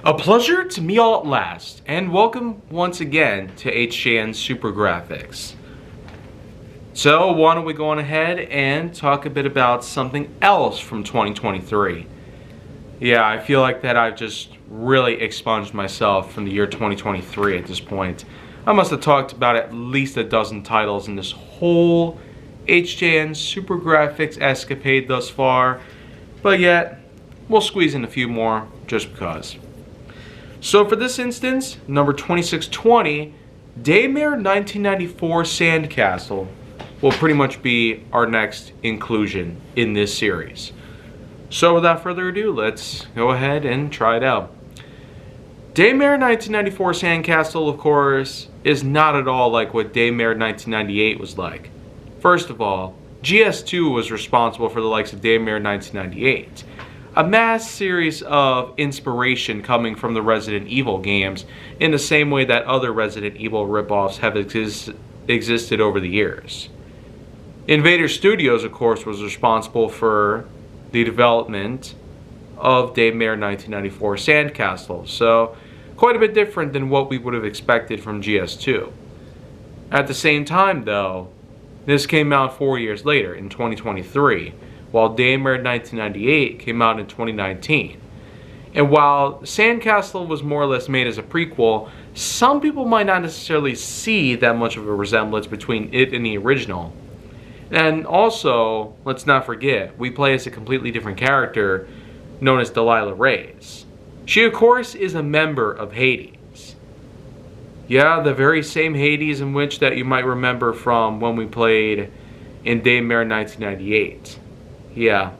A pleasure to meet all at last, and welcome once again to HJN Super Graphics. So why don't we go on ahead and talk a bit about something else from 2023. Yeah, I feel like that I've just really expunged myself from the year 2023 at this point. I must have talked about at least a dozen titles in this whole HJN Super Graphics escapade thus far, but yet we'll squeeze in a few more just because. So for this instance, number 2620, Daymare 1994 Sandcastle will pretty much be our next inclusion in this series. So without further ado, let's go ahead and try it out. Daymare 1994 Sandcastle, of course, is not at all like what Daymare 1998 was like. First of all, GS2 was responsible for the likes of Daymare 1998. A mass series of inspiration coming from the Resident Evil games in the same way that other Resident Evil ripoffs have existed over the years. Invader Studios, of course, was responsible for the development of Daymare 1994 Sandcastle, so quite a bit different than what we would have expected from GS2. At the same time, though, this came out 4 years later, in 2023, while Daymare 1998 came out in 2019. And while Sandcastle was more or less made as a prequel, some people might not necessarily see that much of a resemblance between it and the original. And also, let's not forget, we play as a completely different character known as Delilah Reyes. She, of course, is a member of Hades. Yeah, the very same Hades in which that you might remember from when we played in Daymare 1998. Yeah,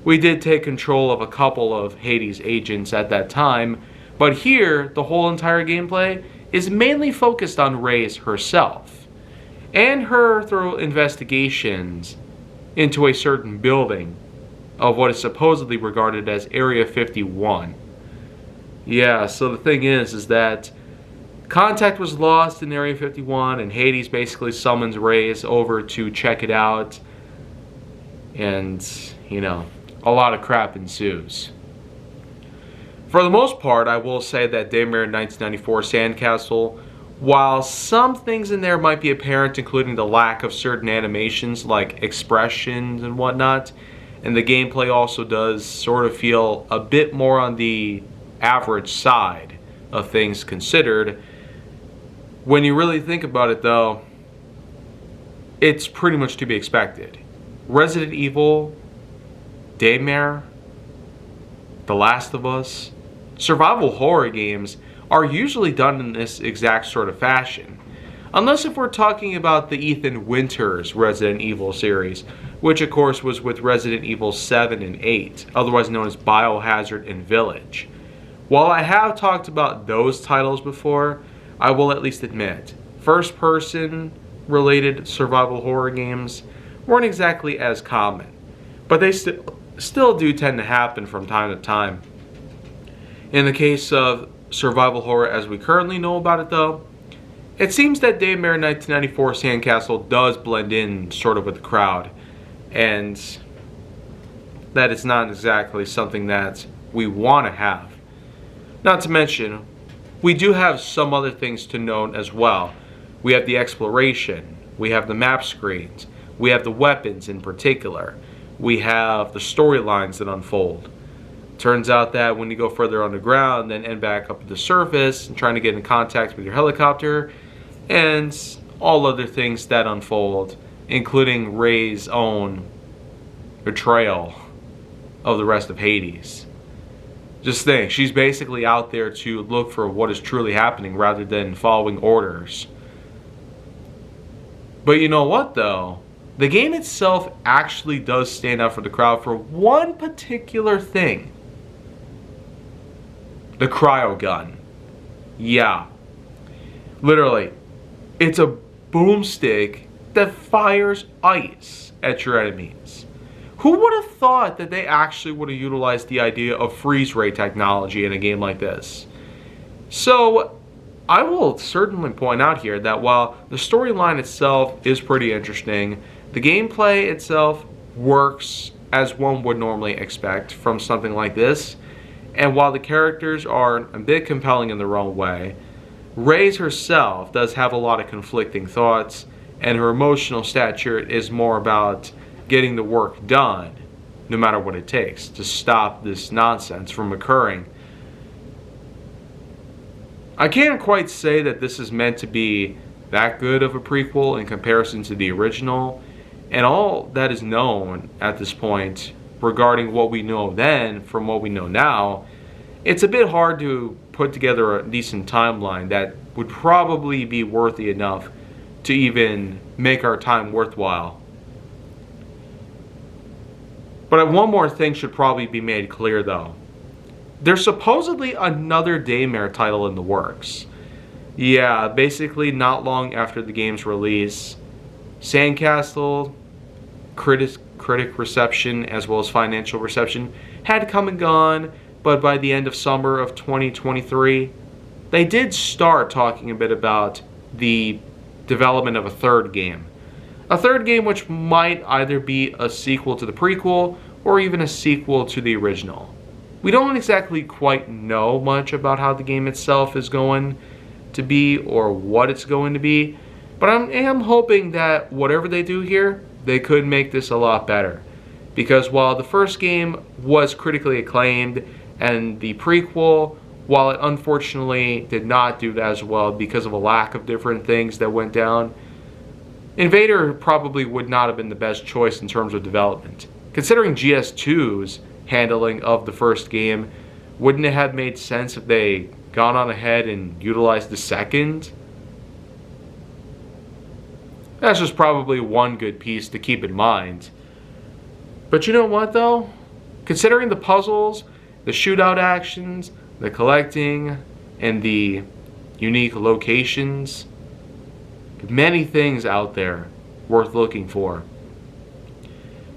we did take control of a couple of Hades agents at that time, but here, the whole entire gameplay is mainly focused on Reyes herself, and her thorough investigations into a certain building of what is supposedly regarded as Area 51. Yeah, so the thing is that contact was lost in Area 51, and Hades basically summons Reyes over to check it out. And, you know, a lot of crap ensues. For the most part, I will say that Daymare 1994 Sandcastle, while some things in there might be apparent, including the lack of certain animations like expressions and whatnot, and the gameplay also does sort of feel a bit more on the average side of things considered, when you really think about it though, it's pretty much to be expected. Resident Evil, Daymare, The Last of Us, survival horror games are usually done in this exact sort of fashion. Unless if we're talking about the Ethan Winters Resident Evil series, which of course was with Resident Evil 7 and 8, otherwise known as Biohazard and Village. While I have talked about those titles before, I will at least admit, first-person related survival horror games weren't exactly as common, but they still do tend to happen from time to time. In the case of survival horror as we currently know about it though, it seems that Daymare 1994 Sandcastle does blend in sort of with the crowd, and that it's not exactly something that we want to have. Not to mention, we do have some other things to note as well. We have the exploration, we have the map screens, we have the weapons in particular. We have the storylines that unfold. Turns out that when you go further underground, then end back up to the surface and trying to get in contact with your helicopter, and all other things that unfold, including Rey's own betrayal of the rest of Hades. Just think, she's basically out there to look for what is truly happening rather than following orders. But you know what though? The game itself actually does stand out for the crowd for one particular thing. The cryo gun. Yeah. Literally, it's a boomstick that fires ice at your enemies. Who would have thought that they actually would have utilized the idea of freeze ray technology in a game like this? So, I will certainly point out here that while the storyline itself is pretty interesting, the gameplay itself works as one would normally expect from something like this. And while the characters are a bit compelling in their own way, Reyes herself does have a lot of conflicting thoughts, and her emotional stature is more about getting the work done, no matter what it takes, to stop this nonsense from occurring. I can't quite say that this is meant to be that good of a prequel in comparison to the original, and all that is known at this point regarding what we know then from what we know now, it's a bit hard to put together a decent timeline that would probably be worthy enough to even make our time worthwhile. But one more thing should probably be made clear though. There's supposedly another Daymare title in the works. Yeah, basically not long after the game's release, Sandcastle, critic reception as well as financial reception had come and gone, but by the end of summer of 2023, they did start talking a bit about the development of a third game. A third game which might either be a sequel to the prequel or even a sequel to the original. We don't exactly quite know much about how the game itself is going to be or what it's going to be, but I am hoping that whatever they do here, they could make this a lot better. Because while the first game was critically acclaimed, and the prequel, while it unfortunately did not do as well because of a lack of different things that went down, Invader probably would not have been the best choice in terms of development. Considering GS2's handling of the first game, wouldn't it have made sense if they gone on ahead and utilized the second? That's just probably one good piece to keep in mind. But you know what though? Considering the puzzles, the shootout actions, the collecting, and the unique locations, many things out there worth looking for.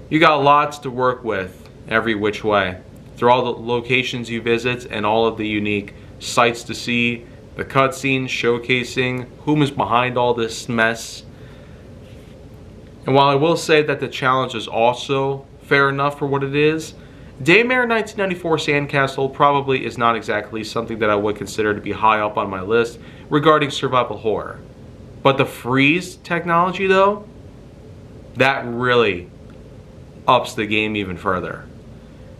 You got lots to work with every which way. Through all the locations you visit and all of the unique sights to see, the cutscenes showcasing whom is behind all this mess. And while I will say that the challenge is also fair enough for what it is, Daymare 1994 Sandcastle probably is not exactly something that I would consider to be high up on my list regarding survival horror. But the freeze technology though, that really ups the game even further.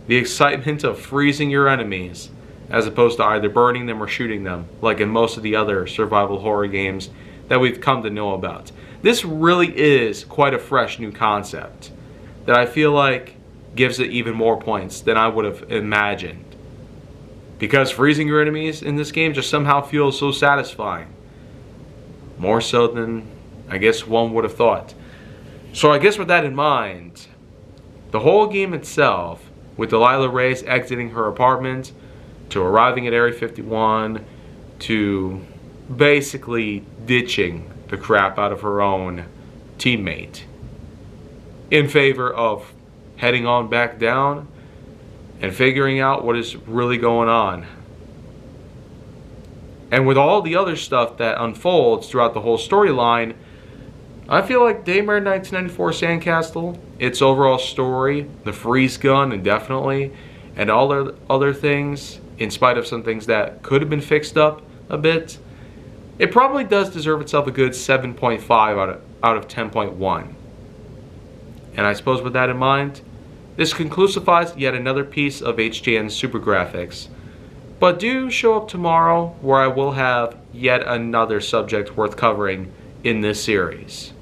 The excitement of freezing your enemies as opposed to either burning them or shooting them, like in most of the other survival horror games that we've come to know about. This really is quite a fresh new concept that I feel like gives it even more points than I would have imagined. Because freezing your enemies in this game just somehow feels so satisfying. More so than I guess one would have thought. So I guess with that in mind, the whole game itself, with Delilah Reyes exiting her apartment, to arriving at Area 51, to basically ditching the crap out of her own teammate in favor of heading on back down and figuring out what is really going on. And with all the other stuff that unfolds throughout the whole storyline, I feel like Daymare 1994 Sandcastle, its overall story, the freeze gun indefinitely, and all the other things, in spite of some things that could have been fixed up a bit, it probably does deserve itself a good 7.5 out of 10.1. And I suppose with that in mind, this conclusifies yet another piece of HJN's Super Graphics. But do show up tomorrow where I will have yet another subject worth covering in this series.